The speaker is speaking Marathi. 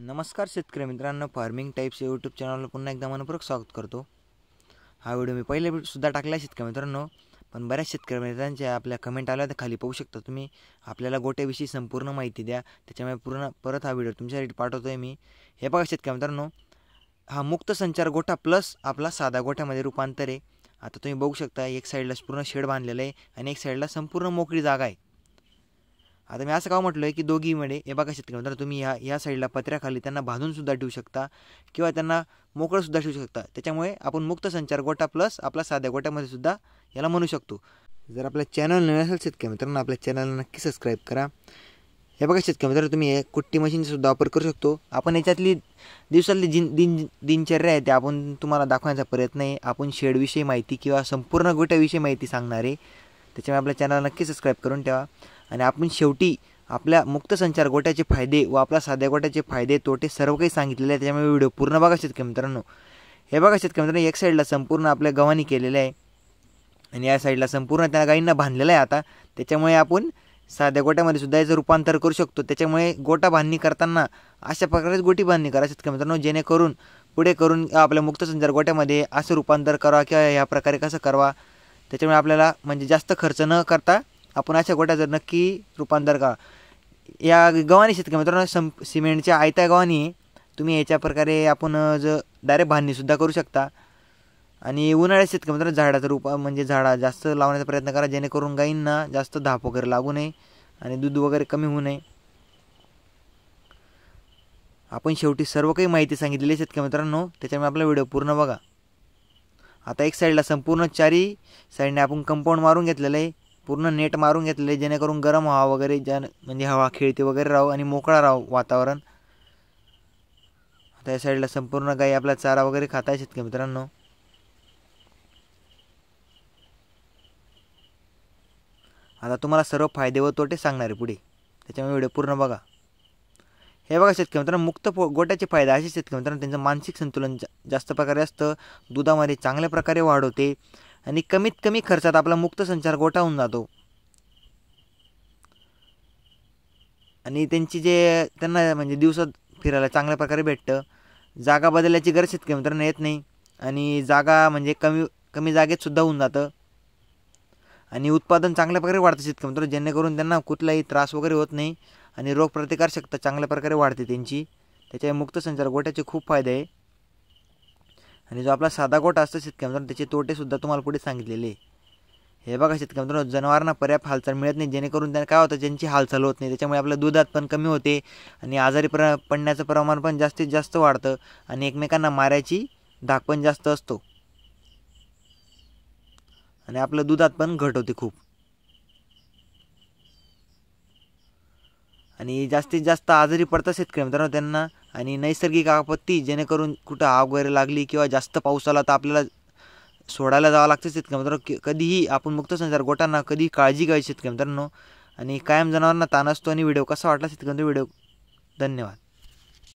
नमस्कार शेतकरी मित्रांनो, फार्मिंग टाइप्स या यूट्यूब चॅनलवर पुन्हा एकदा मनपूर्वक स्वागत करतो। हा व्हिडिओ मी पहिले सुद्धा टाकला शेतकरी मित्रांनो, पण बऱ्याच शेतकरी मित्रांच्या आपल्या कमेंट आल्या तर खाली पाहू शकता तुम्ही। आपल्याला गोट्याविषयी संपूर्ण माहिती द्या, त्याच्यामुळे परत हा व्हिडिओ तुमच्यासाठी पाठवतोय मी। हे बघा शेतकरी मित्रांनो, हा मुक्त संचार गोठा प्लस आपला साधा गोठ्यामध्ये रूपांतर आहे। आता तुम्ही बघू शकता एक साईडला पूर्ण शेड बांधलेलं आहे आणि एक साईडला संपूर्ण मोकळी जागा आहे। आता मी असं का म्हटलं की दोघीमध्ये हे बघा शेतकरी मित्रांनो, तुम्ही या साईडला पत्र्याखाली त्यांना बांधून सुद्धा ठेवू शकता किंवा त्यांना मोकळं सुद्धा ठेवू शकता। त्याच्यामुळे आपण मुक्त संचार गोठा प्लस आपला साध्या गोठ्यामध्ये सुद्धा याला म्हणू शकतो। जर आपल्या चॅनल नवीन असेल शेतकरी मित्रांनो, आपल्या चॅनलला नक्की सबस्क्राईब करा। हे बघा शेतकरी मित्रांनो, तुम्ही हे कुट्टी मशीनचा सुद्धा वापर करू शकतो। आपण याच्यातली दिवसातली दिनचर्या आहे ते आपण तुम्हाला दाखवण्याचा प्रयत्न आहे। आपण शेडविषयी माहिती किंवा संपूर्ण गोठ्याविषयी माहिती सांगणार आहे, त्याच्यामुळे आपल्या चॅनलला नक्की सबस्क्राईब करून ठेवा। आणि आपण शेवटी आपल्या मुक्त संचार गोट्याचे फायदे व आपल्या साध्या गोट्याचे फायदे तोटे सर्व काही सांगितलेले आहे, त्याच्यामुळे व्हिडिओ पूर्ण बघा शेतकरी मित्रांनो। हे बघा शेतकरी मित्रांनो, एक साईडला संपूर्ण आपल्या गव्हाणी केलेलं आहे आणि या साईडला संपूर्ण त्या गायींना बांधलेलं आहे। आता त्याच्यामुळे आपण साध्या गोट्यामध्ये सुद्धा याचं रूपांतर करू शकतो। त्याच्यामुळे गोटा बांधणी करताना अशा प्रकारेच गोटी बांधणी करा शेतकरी मित्रांनो, जेणेकरून पुढे करून आपल्या मुक्त संचार गोट्यामध्ये असं रूपांतर करा किंवा या प्रकारे कसं करावा, त्याच्यामुळे आपल्याला म्हणजे जास्त खर्च न करता आपण अशा गोट्या जर नक्की रूपांतर करा। या गव्हाणी शेतकरी मित्रांनो सिमेंटच्या आयत्या गव्हाणी तुम्ही याच्या प्रकारे आपण डायरेक्ट बांधणीसुद्धा करू शकता। आणि उन्हाळ्यात शेतकरी मित्रांनो झाडाचं रूप म्हणजे झाडा जास्त लावण्याचा प्रयत्न करा, जेणेकरून गायींना जास्त धाप वगैरे लागू नये आणि दूध वगैरे कमी होऊ नये। आपण शेवटी सर्व काही माहिती सांगितलेली आहे शेतकरी मित्रांनो, त्याच्यामुळे आपला व्हिडिओ पूर्ण बघा। आता एक साईडला संपूर्ण चारी साईडने आपण कंपाऊंड मारून घेतलेलं आहे, पूर्ण नेट मारून घेतलेले, जेणेकरून गरम हवा वगैरे म्हणजे हवा खेळते वगैरे राहू आणि मोकळा राहू वातावरण। आता या साईडला संपूर्ण गाई आपला चारा वगैरे खात आहे शेतकरी मित्रांनो। आता तुम्हाला सर्व फायदे व तोटे सांगणार आहे पुढे, त्याच्यामुळे व्हिडिओ पूर्ण बघा। हे बघा शेतकरी मित्रांनो, मुक्त गोट्याचे फायदे असे शेतकरी मित्रांनो, त्यांचं मानसिक संतुलन जास्त प्रकारे असतं, दुधामध्ये चांगल्या प्रकारे वाढ होते आणि कमीत कमी खर्चात आपला मुक्त संचार गोठा होऊन जातो। आणि त्यांना म्हणजे दिवसात फिरायला चांगल्या प्रकारे भेटतं, जागा बदलायची गरज शेतकरी मित्रांनो येत नाही आणि जागा म्हणजे कमी जागेत सुद्धा होऊन जातं आणि उत्पादन चांगल्या प्रकारे वाढतं शेतकरी मित्रांनो, जेणेकरून त्यांना कुठलाही त्रास वगैरे होत नाही आणि रोगप्रतिकारशक्ती चांगल्या प्रकारे वाढते त्यांची। त्याच्या मुक्त संचार गोट्याचे खूप फायदे आहे। आणि जो आपला साधा गोठा असतो शेतकरी मित्रांनो, त्याचे तोटे सुद्धा तुम्हाला पुढे सांगितलेले आहे। हे बघा शेतकरी मित्रांनो, जनावरांना पर्याप्त हालचाल मिळत नाही, जेणेकरून त्यांना काय होतं, ज्यांची हालचाल होत नाही त्याच्यामुळे आपल्या दुधात पण कमी होते आणि आजारी पडण्याचं प्रमाण पण जास्तीत जास्त वाढतं आणि एकमेकांना मारायची धाक पण जास्त असतो आणि आपलं दुधात पण घट होते खूप। आणि जास्तीत जास्त आजारी पडतात शेतकरी मित्रांनो त्यांना, आणि नैसर्गिक आपत्ती जेणेकरून कुठं आग वगैरे लागली किंवा जास्त पाऊस आला तर आपल्याला सोडायला जावं लागतं शेतकरी मित्रांनो। कधीही आपण मुक्त संचार गोठ्यांना कधी काळजी घ्यायची शेतकरी मित्रांनो। आणि कायम जनावरांना ताण असतो। आणि व्हिडिओ कसा वाटला शेतकरी मित्रांनो, धन्यवाद।